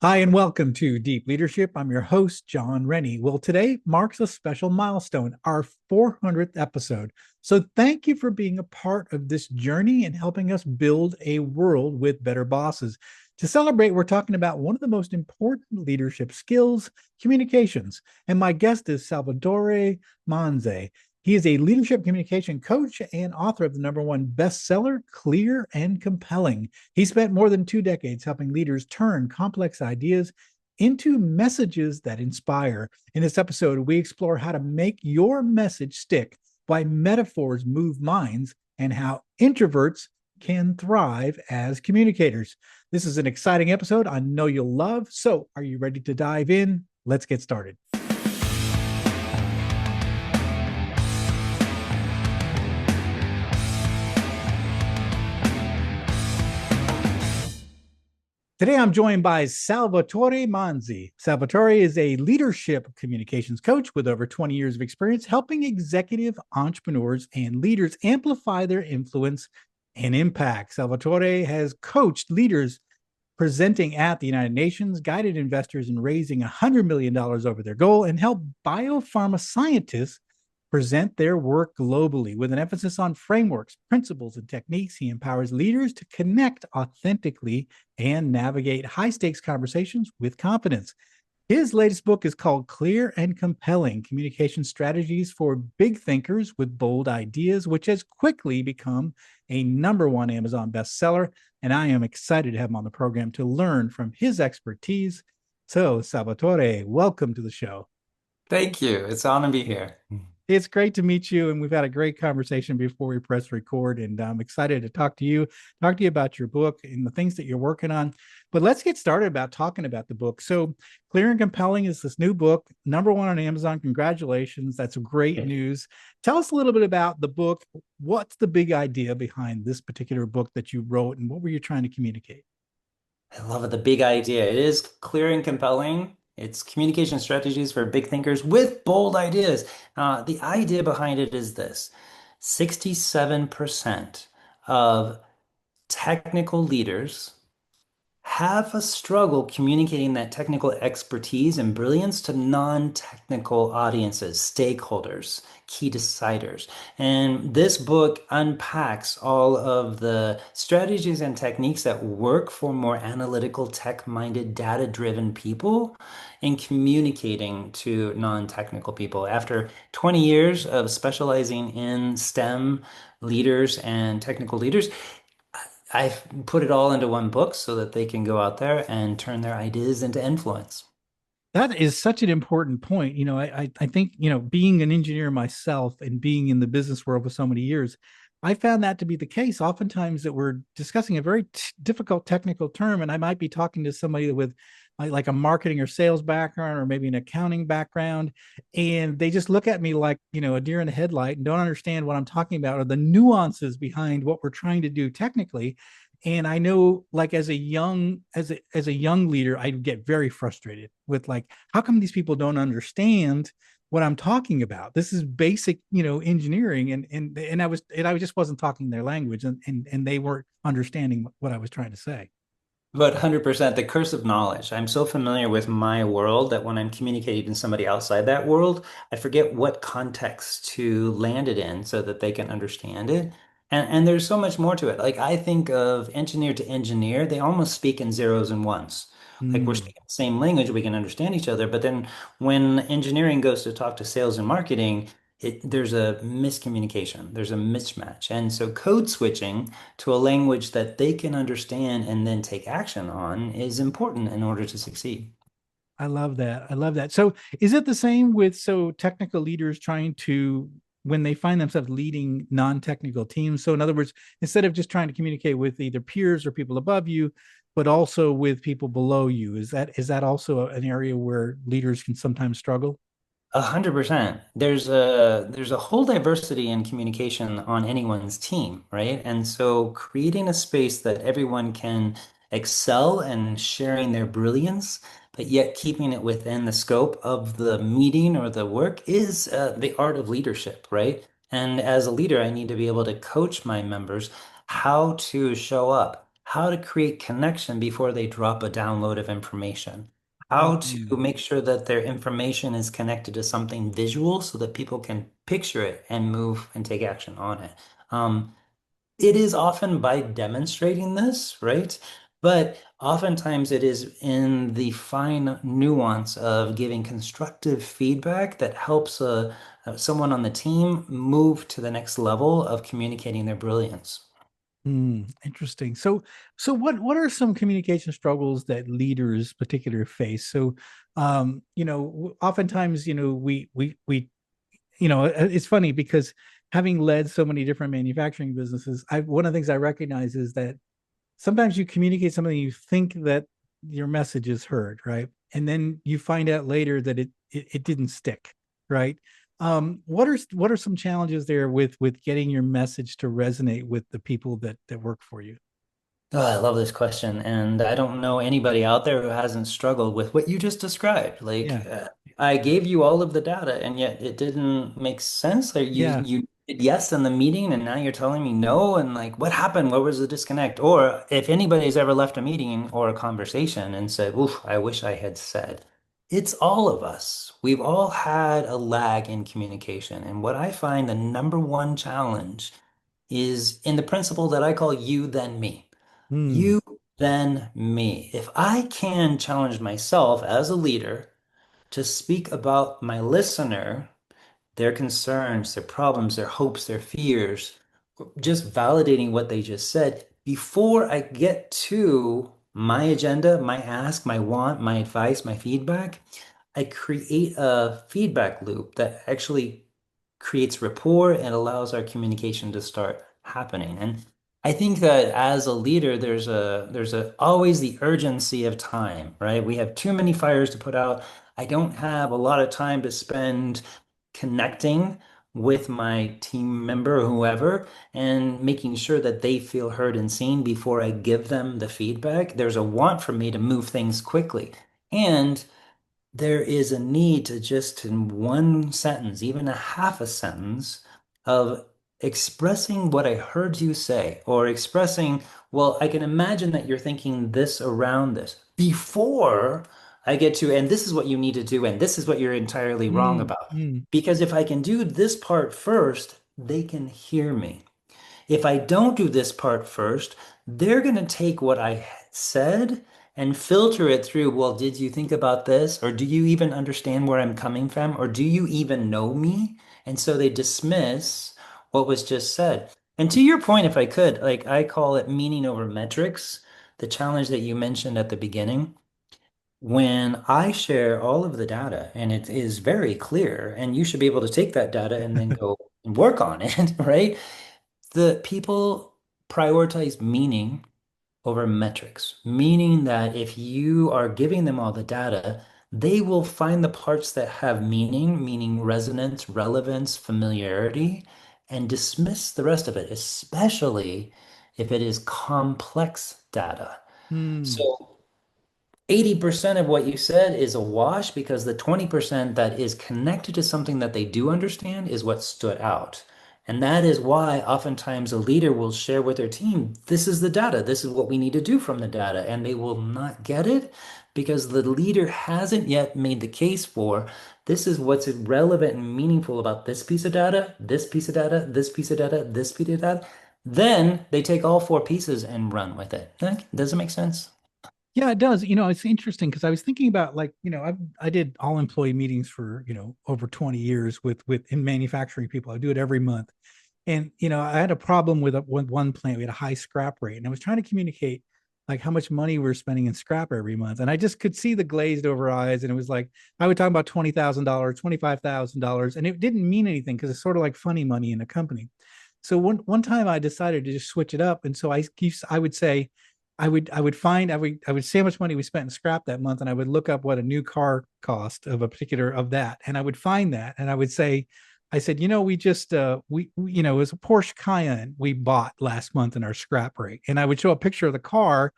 Hi, and welcome to Deep Leadership. I'm your host, John Rennie. Well, today marks a special milestone, our 400th episode. So, thank you for being a part of this journey and helping us build a world with better bosses. To celebrate, we're talking about one of the most important leadership skills, communications. And my guest is Salvatore Manzi. He is a leadership communication coach and author of the number one bestseller, Clear and Compelling. He spent more than 2 decades helping leaders turn complex ideas into messages that inspire. In this episode, we explore how to make your message stick, why metaphors move minds, and how introverts can thrive as communicators. This is an exciting episode I know you'll love. So, are you ready to dive in? Let's get started. Today, I'm joined by Salvatore Manzi. Salvatore is a leadership communications coach with over 20 years of experience helping executive entrepreneurs and leaders amplify their influence and impact. Salvatore has coached leaders presenting at the United Nations, guided investors in raising $100 million over their goal, and helped biopharma scientists present their work globally. With an emphasis on frameworks, principles, and techniques, he empowers leaders to connect authentically and navigate high stakes conversations with confidence. His latest book is called Clear and Compelling Communication Strategies for Big Thinkers with Bold Ideas, which has quickly become a number one Amazon bestseller. And I am excited to have him on the program to learn from his expertise. So, Salvatore, welcome to the show. Thank you. It's an honor to be here. It's great to meet you, and we've had a great conversation before we press record. And I'm excited to talk to you about your book and the things that you're working on. But let's get started about talking about the book. So, Clear and Compelling is this new book, number one on Amazon. Congratulations. That's great news. Tell us a little bit about the book. What's the big idea behind this particular book that you wrote, and what were you trying to communicate? I love it. The big idea. It is clear and compelling. It's communication strategies for big thinkers with bold ideas. The idea behind it is this: 67% of technical leaders have a struggle communicating that technical expertise and brilliance to non-technical audiences, stakeholders, key deciders. And this book unpacks all of the strategies and techniques that work for more analytical, tech-minded, data-driven people in communicating to non-technical people. After 20 years of specializing in STEM leaders and technical leaders, I've put it all into one book so that they can go out there and turn their ideas into influence. That is such an important point. I think, being an engineer myself and being in the business world for so many years, I found that to be the case. Oftentimes that we're discussing a very difficult technical term, and I might be talking to somebody with like a marketing or sales background or maybe an accounting background, and they just look at me like, a deer in a headlight and don't understand what I'm talking about or the nuances behind what we're trying to do technically. And I know, like, as a young leader, I get very frustrated with, like, how come these people don't understand what I'm talking about? This is basic, engineering, and I just wasn't talking their language, and they weren't understanding what I was trying to say. But 100% the curse of knowledge. I'm so familiar with my world that when I'm communicating to somebody outside that world, I forget what context to land it in so that they can understand it. And there's so much more to it. Like I think of engineer to engineer, they almost speak in zeros and ones. Like we're Mm. speaking the same language, we can understand each other. But then when engineering goes to talk to sales and marketing, there's a miscommunication, there's a mismatch. And so code switching to a language that they can understand and then take action on is important in order to succeed. I love that. I love that. So, is it the same with technical leaders trying to, when they find themselves leading non-technical teams? So, in other words, instead of just trying to communicate with either peers or people above you, but also with people below you, is that also an area where leaders can sometimes struggle? 100%. There's a whole diversity in communication on anyone's team, right? And so creating a space that everyone can excel and sharing their brilliance, but yet keeping it within the scope of the meeting or the work is the art of leadership, right? And as a leader, I need to be able to coach my members how to show up, how to create connection before they drop a download of information, how to Mm. make sure that their information is connected to something visual so that people can picture it and move and take action on it. Um, it is often by demonstrating this, right? But oftentimes it is in the fine nuance of giving constructive feedback that helps someone on the team move to the next level of communicating their brilliance. Interesting. So what are some communication struggles that leaders particularly face? So, oftentimes, it's funny because having led so many different manufacturing businesses, one of the things I recognize is that sometimes you communicate something, you think that your message is heard, right? And then you find out later that it didn't stick, right? What are some challenges there with getting your message to resonate with the people that work for you? Oh, I love this question. And I don't know anybody out there who hasn't struggled with what you just described. Yeah, I gave you all of the data and yet it didn't make sense. Like yeah. you did yes in the meeting and now you're telling me no. And like, what happened? What was the disconnect? Or if anybody's ever left a meeting or a conversation and said, oof, I wish I had said, it's all of us. We've all had a lag in communication. And what I find the number one challenge is in the principle that I call you, then me. Hmm. You, then me. If I can challenge myself as a leader to speak about my listener, their concerns, their problems, their hopes, their fears, just validating what they just said before I get to my agenda, my ask, my want, my advice, my feedback, I create a feedback loop that actually creates rapport and allows our communication to start happening. And I think that as a leader, there's a always the urgency of time, right? We have too many fires to put out. I don't have a lot of time to spend connecting with my team member or whoever and making sure that they feel heard and seen before I give them the feedback. There's a want for me to move things quickly. And there is a need to just in one sentence, even a half a sentence, of expressing what I heard you say, or expressing, well, I can imagine that you're thinking this around this before I get to, and this is what you need to do, and this is what you're entirely wrong Hmm. about. Hmm. Because if I can do this part first, they can hear me. If I don't do this part first, they're going to take what I said and filter it through. Well, did you think about this? Or do you even understand where I'm coming from? Or do you even know me? And so they dismiss what was just said. And to your point, if I could, like I call it meaning over metrics, the challenge that you mentioned at the beginning. When I share all of the data and it is very clear, and you should be able to take that data and then go and work on it, right? The people prioritize meaning over metrics, meaning that if you are giving them all the data, they will find the parts that have meaning, meaning resonance, relevance, familiarity, and dismiss the rest of it, especially if it is complex data. Hmm. So 80% of what you said is a wash because the 20% that is connected to something that they do understand is what stood out. And that is why oftentimes a leader will share with their team, this is the data, this is what we need to do from the data. And they will not get it because the leader hasn't yet made the case for this is what's relevant and meaningful about this piece of data, this piece of data, this piece of data, this piece of data. Then they take all four pieces and run with it. Does it make sense? Yeah, it does. It's interesting because I was thinking about, like, I did all employee meetings for, over 20 years with in manufacturing people. I do it every month. And I had a problem with one plant. We had a high scrap rate, and I was trying to communicate like how much money we were spending in scrap every month. And I just could see the glazed over eyes. And it was like I would talk about $20,000, $25,000, and it didn't mean anything because it's sort of like funny money in a company. So one time I decided to just switch it up, and so I would say I would say how much money we spent in scrap that month, and I would look up what a new car cost of a particular of that, and I would find that, and I said, we just it was a Porsche Cayenne we bought last month in our scrap rate, and I would show a picture of the car,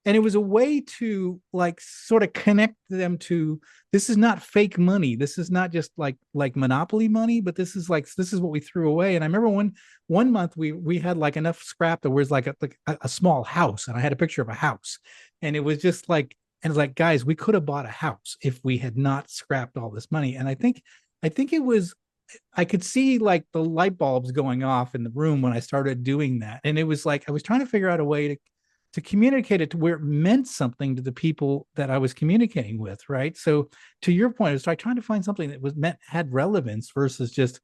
and it was a way to like sort of connect them to, this is not fake money, this is not just like monopoly money, but this is like, this is what we threw away. And I remember one month we had like enough scrap that was like a small house, and I had a picture of a house, and it was just like, and it's like, guys, we could have bought a house if we had not scrapped all this money. And I think it was, I could see like the light bulbs going off in the room when I started doing that. And it was like I was trying to figure out a way to communicate it to where it meant something to the people that I was communicating with, right? So to your point, it's like trying to find something that was meant, had relevance versus just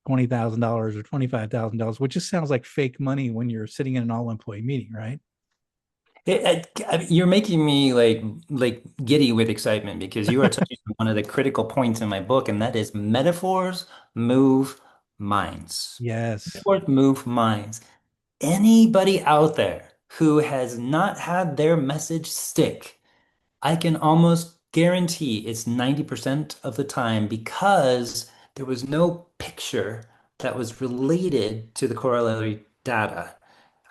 $20,000 or $25,000, which just sounds like fake money when you're sitting in an all-employee meeting, right? You're making me like giddy with excitement because you are touching on one of the critical points in my book, and that is metaphors move minds. Yes. Metaphors move minds. Anybody out there who has not had their message stick, I can almost guarantee it's 90% of the time because there was no picture that was related to the corollary data.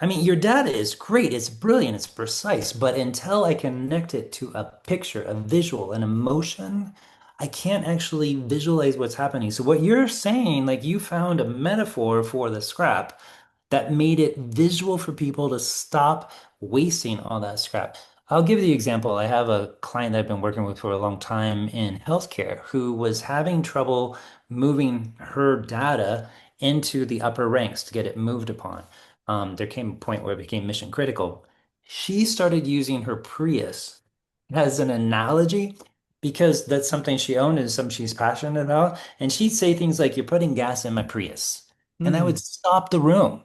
I mean, your data is great, it's brilliant, it's precise, but until I connect it to a picture, a visual, an emotion, I can't actually visualize what's happening. So, what you're saying, like you found a metaphor for the scrap that made it visual for people to stop wasting all that scrap. I'll give you the example. I have a client that I've been working with for a long time in healthcare who was having trouble moving her data into the upper ranks to get it moved upon. There came a point where it became mission critical. She started using her Prius as an analogy because that's something she owned and something she's passionate about. And she'd say things like, "You're putting gas in my Prius." And that would Mm. stop the room.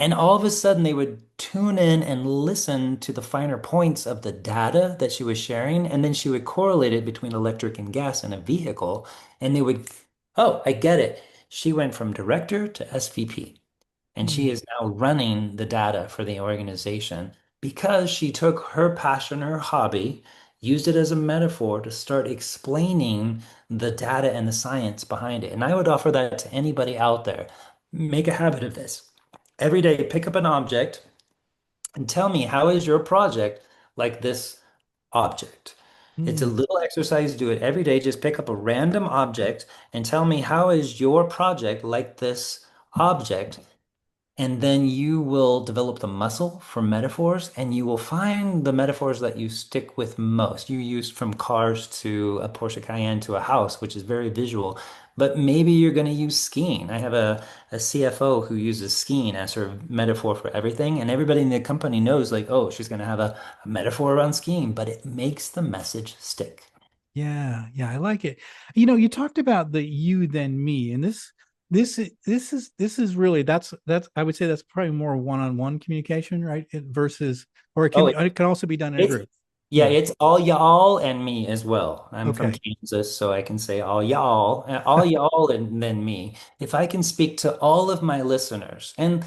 And all of a sudden, they would tune in and listen to the finer points of the data that she was sharing. And then she would correlate it between electric and gas in a vehicle. And they would, oh, I get it. She went from director to SVP. And she Mm. is now running the data for the organization because she took her passion, her hobby, used it as a metaphor to start explaining the data and the science behind it. And I would offer that to anybody out there. Make a habit of this. Every day, pick up an object and tell me, how is your project like this object? It's a Mm. little exercise. Do it every day. Just pick up a random object and tell me, how is your project like this object? And then you will develop the muscle for metaphors, and you will find the metaphors that you stick with most. You use from cars to a Porsche Cayenne to a house, which is very visual. But maybe you're going to use skiing. I have a CFO who uses skiing as her metaphor for everything, and everybody in the company knows, like, oh, she's going to have a metaphor around skiing, but it makes the message stick. Yeah, yeah, I like it. You know, you talked about the you then me, and this is really, that's I would say that's probably more one-on-one communication, right? Versus, or Oh, it can also be done in a it's group. yeah, Yeah. it's all y'all and me as well. I'm from Okay. Kansas, so I can say all y'all and then me. If I can speak to all of my listeners, and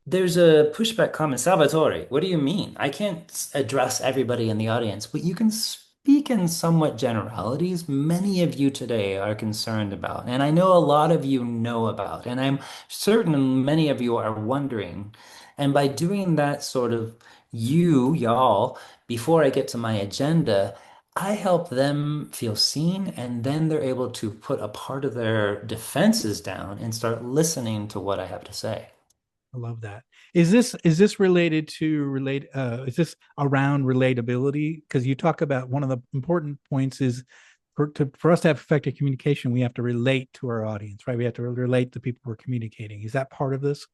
there's a pushback comment, Salvatore, what do you mean? I can't address everybody in the audience, but you can speak in somewhat generalities. Many of you today are concerned about, and I know a lot of you know about, and I'm certain many of you are wondering. And by doing that sort of y'all, before I get to my agenda, I help them feel seen, and then they're able to put a part of their defenses down and start listening to what I have to say. I love that. Is this related to relate is this around relatability? Because you talk about one of the important points is for us to have effective communication, we have to relate to our audience, right? We have to relate to people we're communicating. Is that part of this?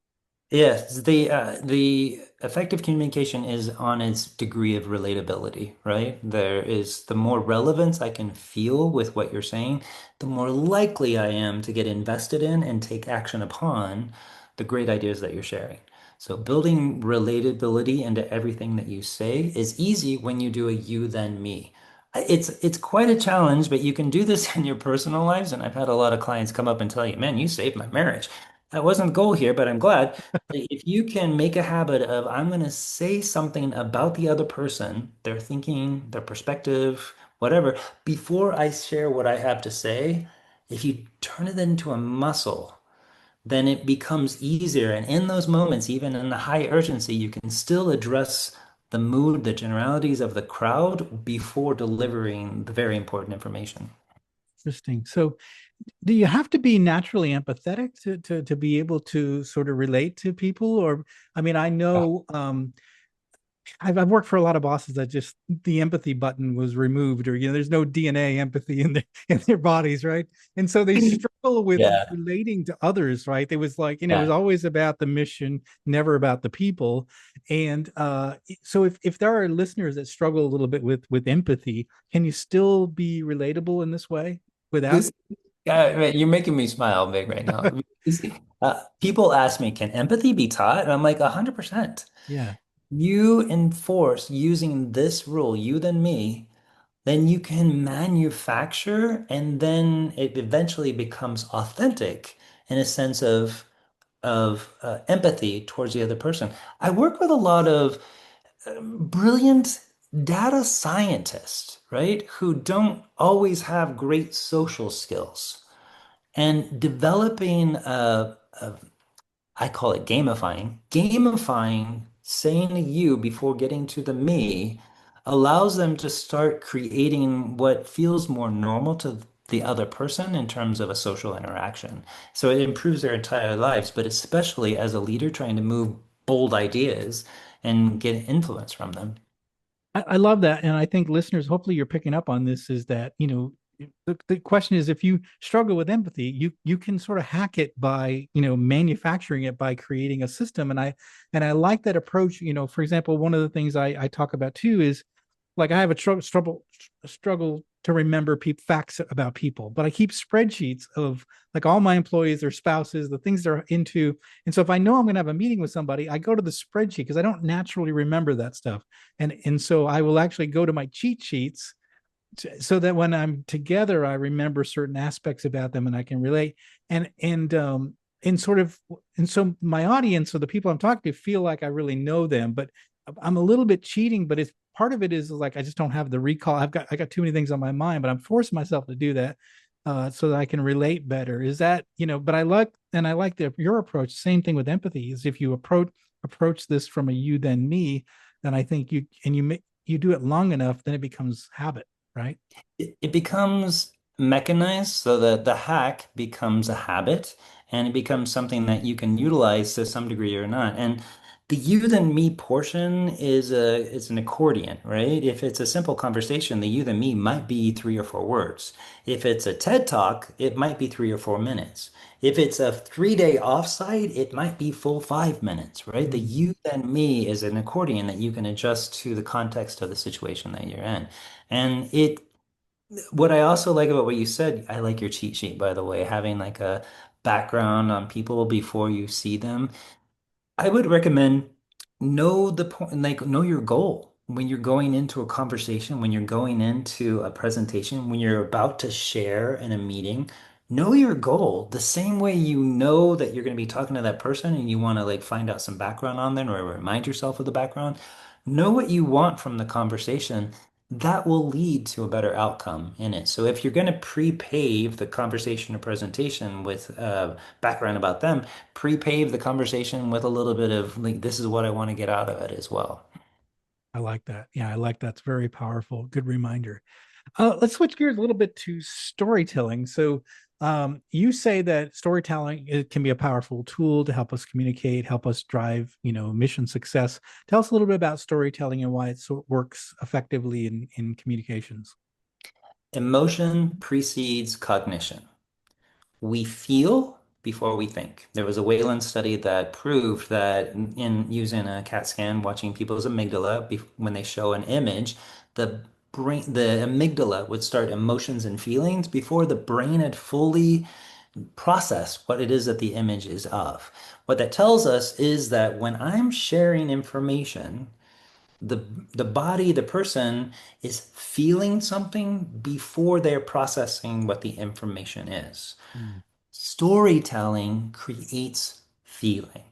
Yes, the effective communication is on its degree of relatability, right? There is the more relevance I can feel with what you're saying, the more likely I am to get invested in and take action upon the great ideas that you're sharing. So building relatability into everything that you say is easy when you do a you then me. It's quite a challenge, but you can do this in your personal lives. And I've had a lot of clients come up and tell you, man, you saved my marriage. That wasn't the goal here, but I'm glad. If you can make a habit of, I'm going to say something about the other person, their thinking, their perspective, whatever, before I share what I have to say, if you turn it into a muscle, then it becomes easier. And in those moments, even in the high urgency, you can still address the mood, the generalities of the crowd before delivering the very important information. Interesting. So, do you have to be naturally empathetic to be able to sort of relate to people? Or, I mean, I know I've worked for a lot of bosses that just the empathy button was removed, or there's no DNA empathy in their bodies, right? And so they struggle with Yeah, relating to others, right? It was like it was yeah. always about the mission, never about the people. And so if there are listeners that struggle a little bit with empathy, can you still be relatable in this way without? This, man, you're making me smile big right now. People ask me, can empathy be taught? And I'm like, 100%. Yeah. You enforce using this rule, you then me, then you can manufacture, and then it eventually becomes authentic in a sense of empathy towards the other person. I work with a lot of brilliant data scientists, right, who don't always have great social skills. And developing I call it gamifying. Gamifying saying to you before getting to the me allows them to start creating what feels more normal to the other person in terms of a social interaction. So it improves their entire lives, but especially as a leader trying to move bold ideas and get influence from them. I love that. And I think listeners, hopefully you're picking up on this, is that, the question is if you struggle with empathy, you can sort of hack it by, manufacturing it by creating a system. And I like that approach. For example, one of the things I talk about too is like I have a struggle to remember facts about people, but I keep spreadsheets of like all my employees, their spouses, the things they're into. And so if I know I'm going to have a meeting with somebody, I go to the spreadsheet because I don't naturally remember that stuff. And so I will actually go to my cheat sheets so that when I'm together, I remember certain aspects about them and I can relate. And sort of, and so my audience, so the people I'm talking to, feel like I really know them, but I'm a little bit cheating. But it's part of it is like I just don't have the recall. I got too many things on my mind, but I'm forcing myself to do that so that I can relate better. Is that But I like your approach. Same thing with empathy. Is if you approach this from a you then me, then I think you do it long enough, then it becomes habit, right? It becomes mechanized so that the hack becomes a habit and it becomes something that you can utilize to some degree or not. And the you then me portion is an accordion, right? If it's a simple conversation, the you then me might be 3 or 4 words. If it's a TED Talk, it might be 3 or 4 minutes. If it's a 3-day offsite, it might be full 5 minutes, right? The Mm, you then me is an accordion that you can adjust to the context of the situation that you're in. And what I also like about what you said, I like your cheat sheet, by the way, having like a background on people before you see them. I would recommend know the point, like know your goal when you're going into a conversation, when you're going into a presentation, when you're about to share in a meeting. Know your goal the same way you know that you're going to be talking to that person and you want to like find out some background on them or remind yourself of the background. Know what you want from the conversation. That will lead to a better outcome in it. So if you're going to pre-pave the conversation or presentation with background about them, pre-pave the conversation with a little bit of like, this is what I want to get out of it as well. I like that. Yeah, I like that's very powerful. Good reminder. Let's switch gears a little bit to storytelling. So, you say that storytelling it can be a powerful tool to help us communicate, help us drive, mission success. Tell us a little bit about storytelling and why works effectively in communications. Emotion precedes cognition. We feel before we think. There was a Wayland study that proved that in using a CAT scan, watching people's amygdala when they show an image, the amygdala would start emotions and feelings before the brain had fully processed what it is that the image is of. What that tells us is that when I'm sharing information, the the body, the person is feeling something before they're processing what the information is. Mm. Storytelling creates feeling.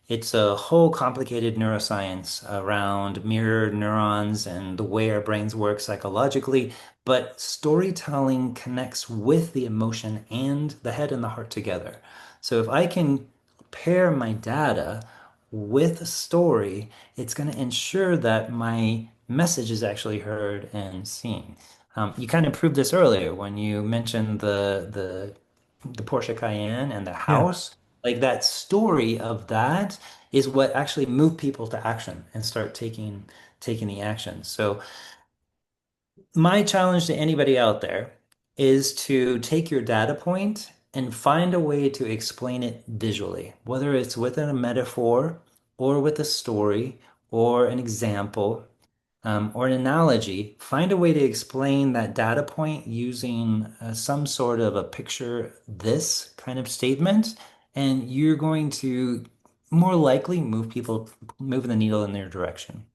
It's a whole complicated neuroscience around mirror neurons and the way our brains work psychologically, but storytelling connects with the emotion and the head and the heart together. So if I can pair my data with a story, it's going to ensure that my message is actually heard and seen. You kind of proved this earlier when you mentioned the Porsche Cayenne and the Yeah. house. Like that story of that is what actually moved people to action and start taking the action. So my challenge to anybody out there is to take your data point and find a way to explain it visually, whether it's within a metaphor or with a story or an example or an analogy. Find a way to explain that data point using some sort of a picture this kind of statement, and you're going to more likely move the needle in their direction.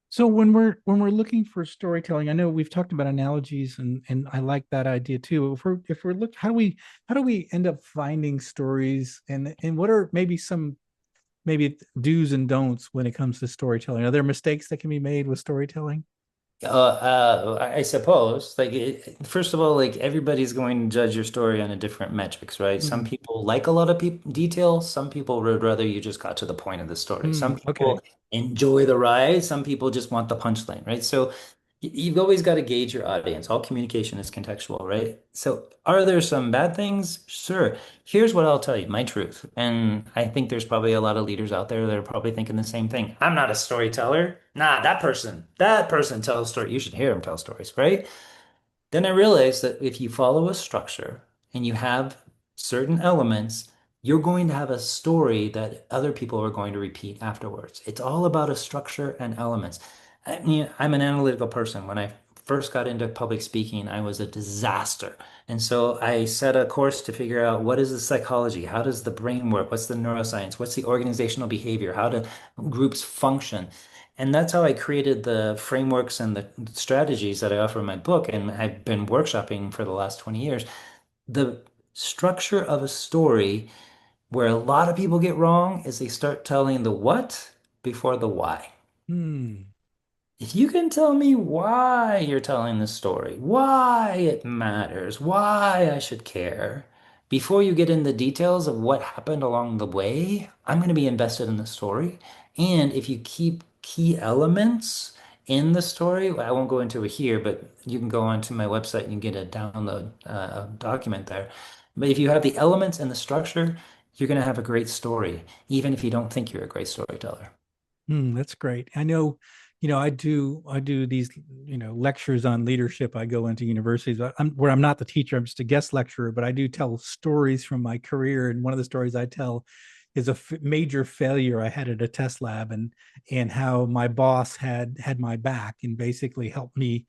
So when we're looking for storytelling, I know we've talked about analogies and I like that idea too. If we're look how do we end up finding stories and what are maybe some maybe do's and don'ts when it comes to storytelling? Are there mistakes that can be made with storytelling? I suppose, first of all, like everybody's going to judge your story on a different metrics, right? Some Mm, people like a lot of peop detail. Some people would rather you just got to the point of the story. Some okay. people enjoy the ride. Some people just want the punchline, right? So you've always got to gauge your audience. All communication is contextual, right? So are there some bad things? Sure. Here's what I'll tell you, my truth. And I think there's probably a lot of leaders out there that are probably thinking the same thing. I'm not a storyteller. Nah, that person tells stories. You should hear him tell stories, right? Then I realized that if you follow a structure and you have certain elements, you're going to have a story that other people are going to repeat afterwards. It's all about a structure and elements. I mean, I'm an analytical person. When I first got into public speaking, I was a disaster. And so I set a course to figure out what is the psychology? How does the brain work? What's the neuroscience? What's the organizational behavior? How do groups function? And that's how I created the frameworks and the strategies that I offer in my book. And I've been workshopping for the last 20 years. The structure of a story where a lot of people get wrong is they start telling the what before the why. Hmm. If you can tell me why you're telling the story, why it matters, why I should care, before you get in the details of what happened along the way, I'm going to be invested in the story. And if you keep key elements in the story, I won't go into it here, but you can go onto my website and you get a download document there. But if you have the elements and the structure, you're going to have a great story, even if you don't think you're a great storyteller. That's great. I know, I do these, lectures on leadership. I go into universities where I'm not the teacher, I'm just a guest lecturer, but I do tell stories from my career. And one of the stories I tell is a major failure I had at a test lab and how my boss had my back and basically helped me,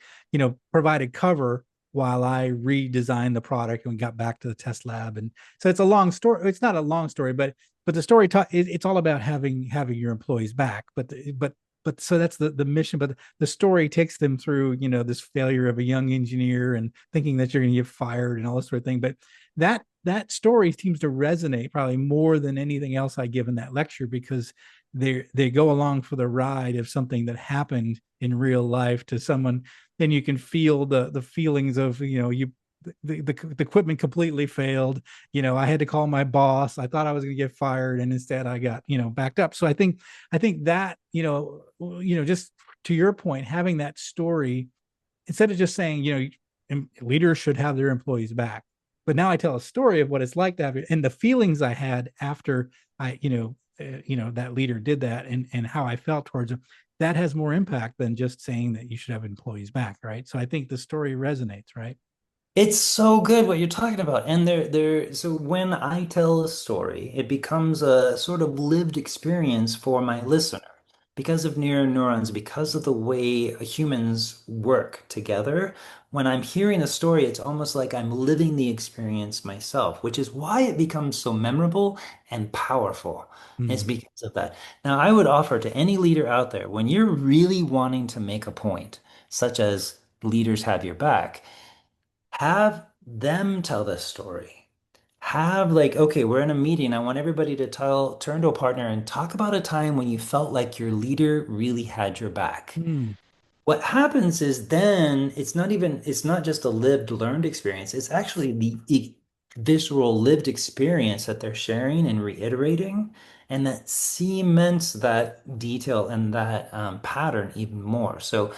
provided cover while I redesigned the product and got back to the test lab. And so it's a long story. It's not a long story, but the story it's all about having your employees back. But so that's the mission. But the story takes them through, this failure of a young engineer and thinking that you're going to get fired and all this sort of thing. But that story seems to resonate probably more than anything else I give in that lecture, because they go along for the ride of something that happened in real life to someone. Then you can feel the feelings of, the equipment completely failed. I had to call my boss. I thought I was going to get fired, and instead I got, backed up. So I think that, just to your point, having that story, instead of just saying, leaders should have their employees back, but now I tell a story of what it's like to have it and the feelings I had after I, that leader did that, and how I felt towards them. That has more impact than just saying that you should have employees back, right? So I think the story resonates, right? It's so good what you're talking about. And so when I tell a story, it becomes a sort of lived experience for my listener because of neurons, because of the way humans work together. When I'm hearing a story, it's almost like I'm living the experience myself, which is why it becomes so memorable and powerful. It's Mm. because of that. Now, I would offer to any leader out there, when you're really wanting to make a point, such as leaders have your back, have them tell this story. Have like, okay, we're in a meeting. I want everybody to turn to a partner and talk about a time when you felt like your leader really had your back. Mm. What happens is then it's not just a lived, learned experience. It's actually visceral lived experience that they're sharing and reiterating, and that cements that detail and that pattern even more. So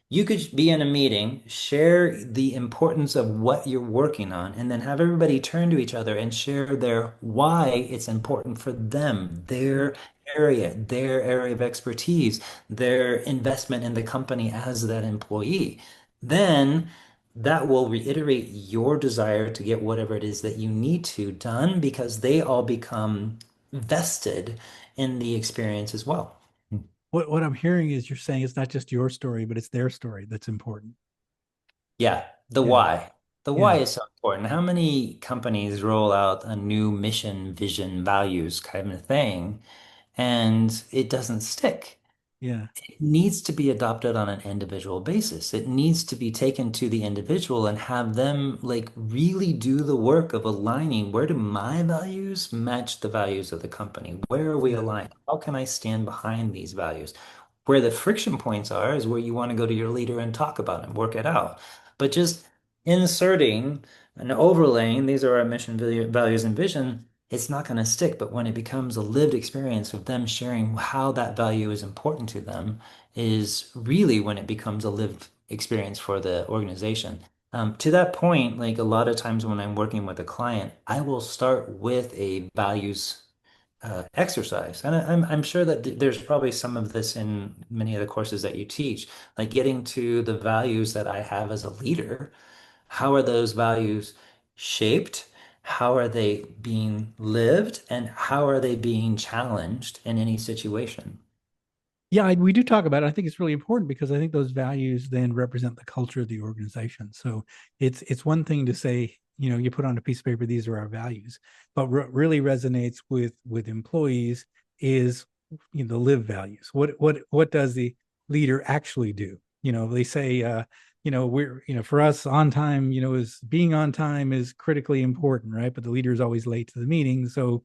you could be in a meeting, share the importance of what you're working on, and then have everybody turn to each other and share their why it's important for them, their area of expertise, their investment in the company as that employee. Then that will reiterate your desire to get whatever it is that you need to done because they all become vested in the experience as well. What I'm hearing is you're saying it's not just your story, but it's their story that's important. Yeah, the Yeah. why. The why Yeah. is so important. How many companies roll out a new mission, vision, values kind of thing, and it doesn't stick? Yeah. It needs to be adopted on an individual basis. It needs to be taken to the individual and have them like really do the work of aligning where do my values match the values of the company? Where are we Yeah. aligned? How can I stand behind these values? Where the friction points are is where you want to go to your leader and talk about it and work it out. But just inserting and overlaying, these are our mission, values, and vision, it's not going to stick. But when it becomes a lived experience of them sharing how that value is important to them, is really when it becomes a lived experience for the organization. To that point, like a lot of times when I'm working with a client, I will start with a values exercise. And I'm sure that there's probably some of this in many of the courses that you teach, like getting to the values that I have as a leader. How are those values shaped? How are they being lived? And how are they being challenged in any situation? Yeah, we do talk about it. I think it's really important because I think those values then represent the culture of the organization. So it's one thing to say, you put on a piece of paper, these are our values, but what really resonates with employees is the live values. What does the leader actually do? They say we're for us on time, is being on time is critically important, right? But the leader is always late to the meeting. So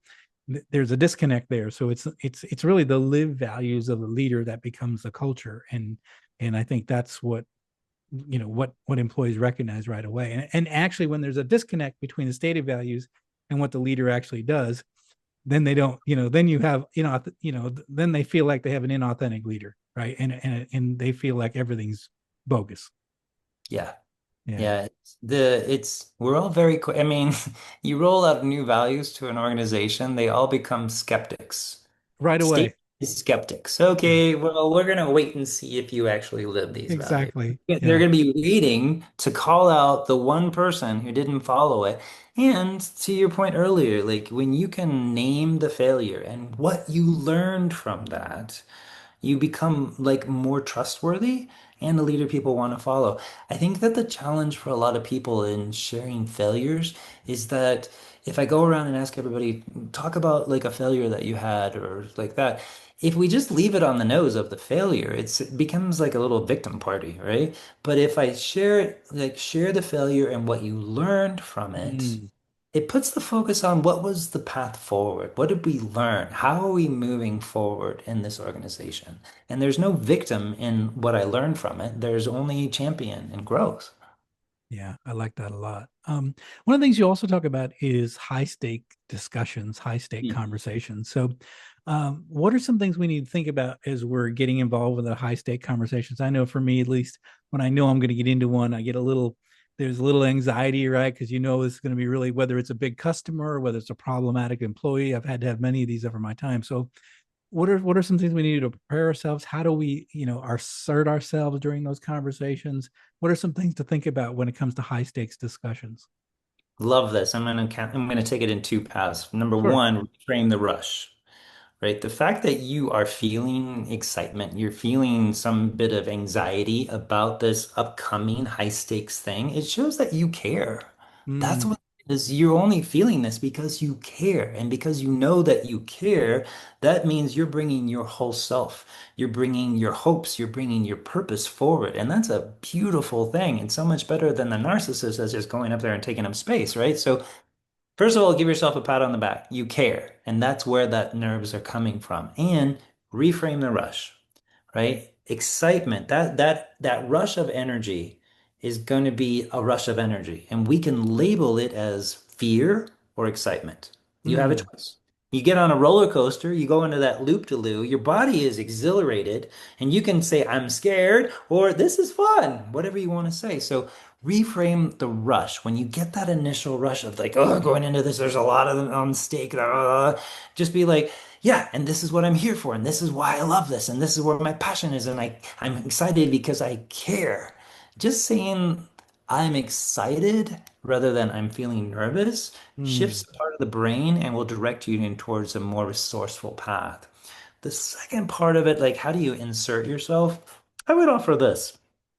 there's a disconnect there. So it's really the live values of the leader that becomes the culture, and I think that's what employees recognize right away. And actually, when there's a disconnect between the stated values and what the leader actually does, then they don't, then you have, then they feel like they have an inauthentic leader, right? And they feel like everything's bogus. Yeah. Yeah, Yeah, we're all very quick. I mean, you roll out new values to an organization, they all become skeptics. right State away. skeptics. Yeah, Okay, well, we're gonna wait and see if you actually live these values. exactly. They're Yeah. gonna be waiting to call out the one person who didn't follow it. And to your point earlier, like when you can name the failure and what you learned from that, you become like more trustworthy and a leader people want to follow. I think that the challenge for a lot of people in sharing failures is that if I go around and ask everybody, talk about like a failure that you had or like that, if we just leave it on the nose of the failure, it becomes like a little victim party, right? But if I share it, like share the failure and what you learned from it, Mm. it puts the focus on what was the path forward? What did we learn? How are we moving forward in this organization? And there's no victim in what I learned from it. There's only champion and growth. Yeah, I like that a lot. One of the things you also talk about is high stake discussions, high stake Mhm. conversations. So, what are some things we need to think about as we're getting involved with the high stake conversations? I know for me, at least, when I know I'm going to get into one, there's a little anxiety, right? Because it's going to be really, whether it's a big customer or whether it's a problematic employee. I've had to have many of these over my time. So, what are some things we need to prepare ourselves? How do we assert ourselves during those conversations? What are some things to think about when it comes to high stakes discussions? Love this. I'm gonna take it in two paths. Number Sure. one, reframe the rush. Right? The fact that you are feeling excitement, you're feeling some bit of anxiety about this upcoming high stakes thing, it shows that you care. That's Mm, what it is. You're only feeling this because you care. And because you know that you care, that means you're bringing your whole self. You're bringing your hopes, you're bringing your purpose forward. And that's a beautiful thing. And so much better than the narcissist that's just going up there and taking up space, right? So first of all, give yourself a pat on the back. You care. And that's where that nerves are coming from. And reframe the rush, right? Excitement, that rush of energy is going to be a rush of energy. And we can label it as fear or excitement. You have a Mm, choice. You get on a roller coaster, you go into that loop-de-loo, your body is exhilarated, and you can say, I'm scared, or this is fun, whatever you want to say. So reframe the rush. When you get that initial rush of like, oh, going into this, there's a lot of them on stake. Just be like, yeah, and this is what I'm here for, and this is why I love this, and this is where my passion is, and I'm excited because I care. Just saying I'm excited rather than I'm feeling nervous shifts mm, a part of the brain and will direct you in towards a more resourceful path. The second part of it, like how do you insert yourself? I would offer this.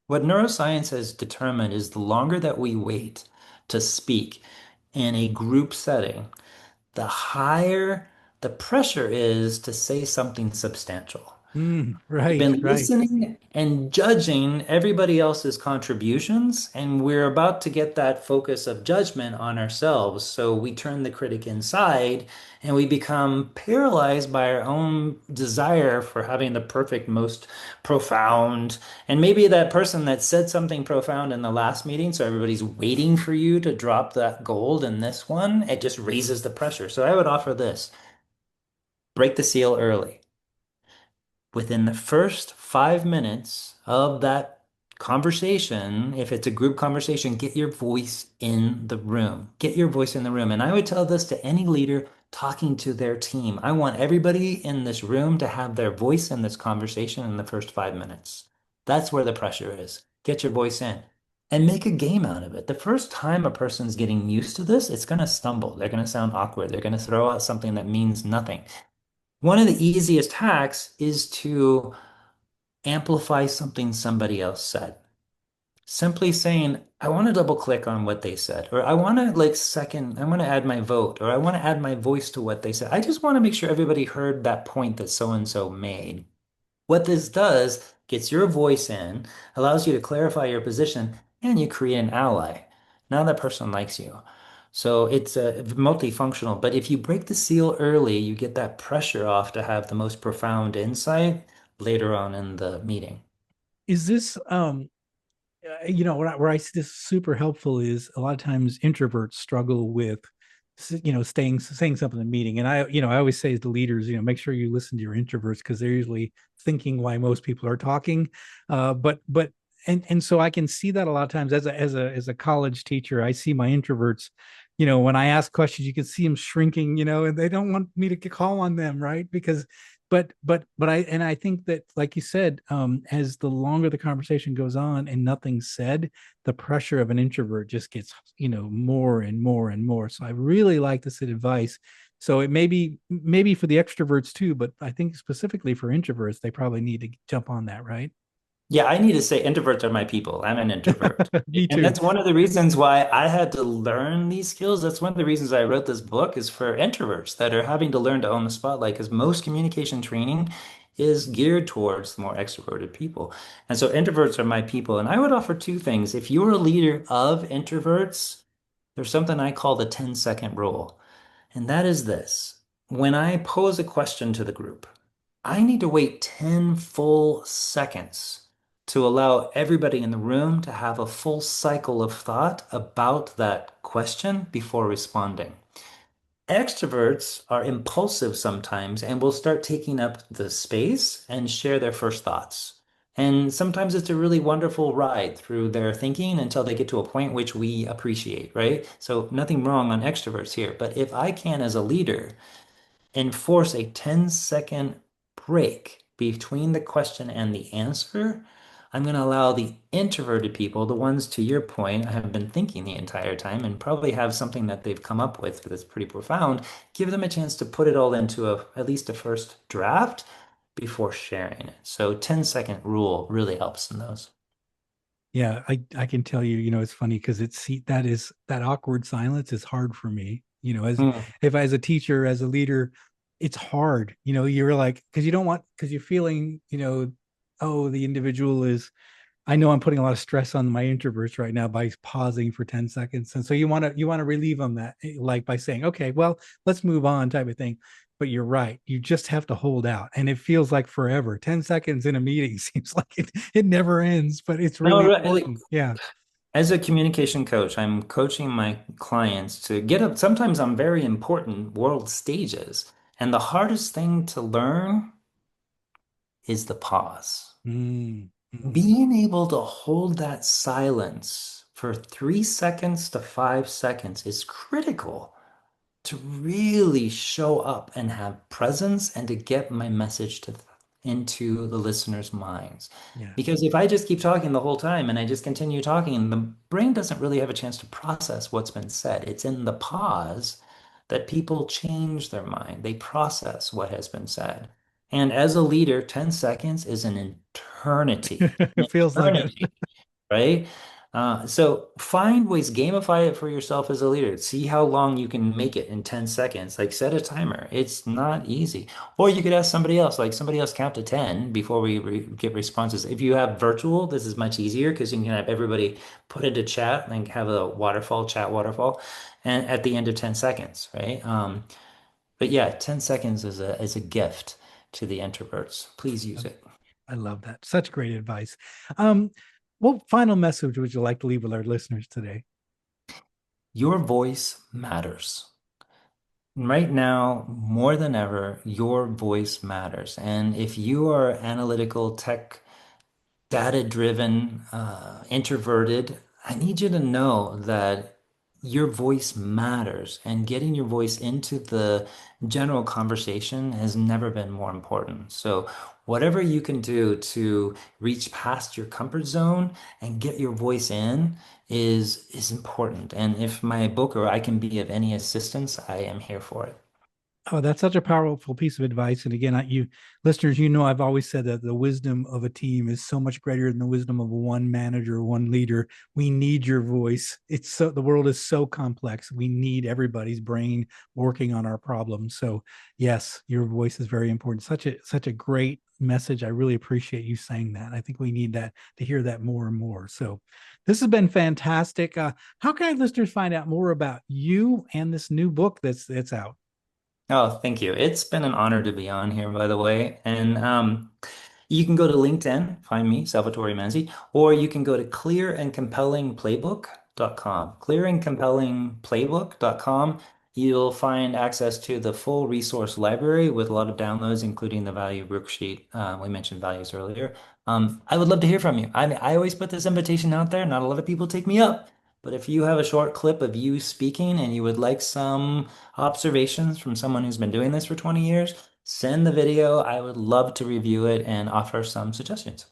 What neuroscience has determined is the longer that we wait to speak in a group setting, the higher the pressure is to say something substantial. We've right, been right. listening and judging everybody else's contributions, and we're about to get that focus of judgment on ourselves. So we turn the critic inside and we become paralyzed by our own desire for having the perfect, most profound. And maybe that person that said something profound in the last meeting, so everybody's waiting for you to drop that gold in this one, it just raises the pressure. So I would offer this: break the seal early. Within the first 5 minutes of that conversation, if it's a group conversation, get your voice in the room. Get your voice in the room. And I would tell this to any leader talking to their team. I want everybody in this room to have their voice in this conversation in the first 5 minutes. That's where the pressure is. Get your voice in and make a game out of it. The first time a person's getting used to this, it's going to stumble. They're going to sound awkward. They're going to throw out something that means nothing. One of the easiest hacks is to amplify something somebody else said. Simply saying, I want to double click on what they said, or I want to I want to add my vote, or I want to add my voice to what they said. I just want to make sure everybody heard that point that so and so made. What this does gets your voice in, allows you to clarify your position, and you create an ally. Now that person likes you. So it's multifunctional. But if you break the seal early, you get that pressure off to have the most profound insight later on in the meeting. Is this where I see this super helpful is a lot of times introverts struggle with staying saying something in the meeting, and I always say to leaders, make sure you listen to your introverts because they're usually thinking why most people are talking. But and so I can see that a lot of times as a college teacher. I see my introverts, when I ask questions, you can see them shrinking, and they don't want me to call on them, right? Because I think that, like you said, as the longer the conversation goes on and nothing's said, the pressure of an introvert just gets, more and more and more. So I really like this advice. So it maybe for the extroverts too, but I think specifically for introverts, they probably need to jump on that, right? Yeah, I need to say introverts are my people. I'm an introvert. Me And too. that's one of the reasons why I had to learn these skills. That's one of the reasons I wrote this book is for introverts that are having to learn to own the spotlight because most communication training is geared towards the more extroverted people. And so introverts are my people. And I would offer two things. If you're a leader of introverts, there's something I call the 10-second rule. And that is this. When I pose a question to the group, I need to wait 10 full seconds to allow everybody in the room to have a full cycle of thought about that question before responding. Extroverts are impulsive sometimes and will start taking up the space and share their first thoughts. And sometimes it's a really wonderful ride through their thinking until they get to a point which we appreciate, right? So nothing wrong on extroverts here. But if I can, as a leader, enforce a 10-second break between the question and the answer, I'm going to allow the introverted people, the ones to your point, have been thinking the entire time and probably have something that they've come up with that's pretty profound, give them a chance to put it all into at least a first draft before sharing it. So 10-second rule really helps in those. Yeah, I can tell you, it's funny because that awkward silence is hard for me. As Mm. if as a teacher, as a leader, it's hard. You're like because you don't want because you're feeling, oh, the individual is I know I'm putting a lot of stress on my introverts right now by pausing for 10 seconds. And so you want to relieve them that like by saying, okay, well, let's move on type of thing. But you're right. You just have to hold out. And it feels like forever. 10 seconds in a meeting seems like it never ends, but it's No, really right. important. Yeah. As a communication coach, I'm coaching my clients to get up sometimes on very important world stages. And the hardest thing to learn is the pause. Mm, mhm. Being able to hold that silence for 3 seconds to 5 seconds is critical to really show up and have presence and to get my message into the listener's minds. Yes. Because if I just keep talking the whole time and I just continue talking, the brain doesn't really have a chance to process what's been said. It's in the pause that people change their mind. They process what has been said. And as a leader, 10 seconds is an eternity. An It feels like it. eternity, right? So find ways, gamify it for yourself as a leader. See how long you can make it in 10 seconds. Like set a timer. It's not easy. Or you could ask somebody else, like somebody else count to 10 before we get responses. If you have virtual, this is much easier because you can have everybody put into chat and have a waterfall, chat waterfall, and at the end of 10 seconds, right? But yeah, 10 seconds is a gift to the introverts. Please use it. I love that. Such great advice. Um, what final message would you like to leave with our listeners today? Your voice matters. Right now, more than ever, your voice matters. And if you are analytical, tech, data-driven, introverted, I need you to know that your voice matters. And getting your voice into the general conversation has never been more important. So, whatever you can do to reach past your comfort zone and get your voice in is important. And if my book or I can be of any assistance, I am here for it. Oh, that's such a powerful piece of advice. And again, you listeners, I've always said that the wisdom of a team is so much greater than the wisdom of one manager, one leader. We need your voice. The world is so complex. We need everybody's brain working on our problems. So yes, your voice is very important. Such a great message. I really appreciate you saying that. I think we need that to hear that more and more. So this has been fantastic. How can our listeners find out more about you and this new book that's out? Oh, thank you. It's been an honor to be on here, by the way. And you can go to LinkedIn, find me, Salvatore Manzi, or you can go to clearandcompellingplaybook.com. Clearandcompellingplaybook.com. You'll find access to the full resource library with a lot of downloads, including the value worksheet. We mentioned values earlier. I would love to hear from you. I always put this invitation out there. Not a lot of people take me up. But if you have a short clip of you speaking and you would like some observations from someone who's been doing this for 20 years, send the video. I would love to review it and offer some suggestions.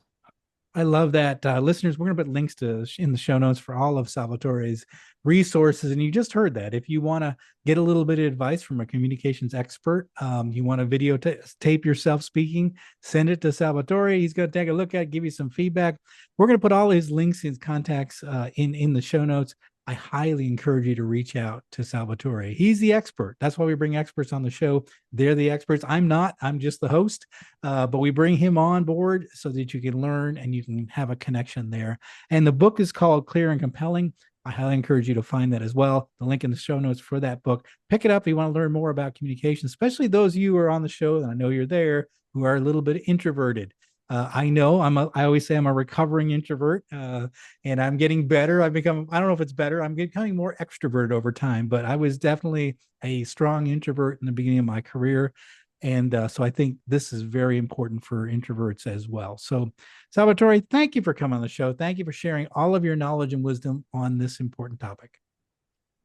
I love that. Listeners, we're going to put links in the show notes for all of Salvatore's resources. And you just heard that. If you want to get a little bit of advice from a communications expert, you want to tape yourself speaking, send it to Salvatore. He's going to take a look at it, give you some feedback. We're going to put all his links, his contacts in the show notes. I highly encourage you to reach out to Salvatore. He's the expert. That's why we bring experts on the show. They're the experts. I'm not. I'm just the host. But we bring him on board so that you can learn and you can have a connection there. And the book is called Clear and Compelling. I highly encourage you to find that as well. The link in the show notes for that book. Pick it up if you want to learn more about communication, especially those of you who are on the show, and I know you're there, who are a little bit introverted. I know I always say I'm a recovering introvert, and I'm getting better. I don't know if it's better. I'm becoming more extroverted over time, but I was definitely a strong introvert in the beginning of my career. And so I think this is very important for introverts as well. So, Salvatore, thank you for coming on the show. Thank you for sharing all of your knowledge and wisdom on this important topic.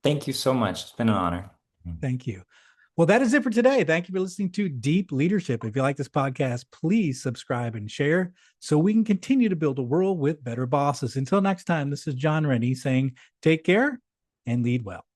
Thank you so much. It's been an honor. Thank you. Well, that is it for today. Thank you for listening to Deep Leadership. If you like this podcast, please subscribe and share so we can continue to build a world with better bosses. Until next time, this is John Rennie saying take care and lead well.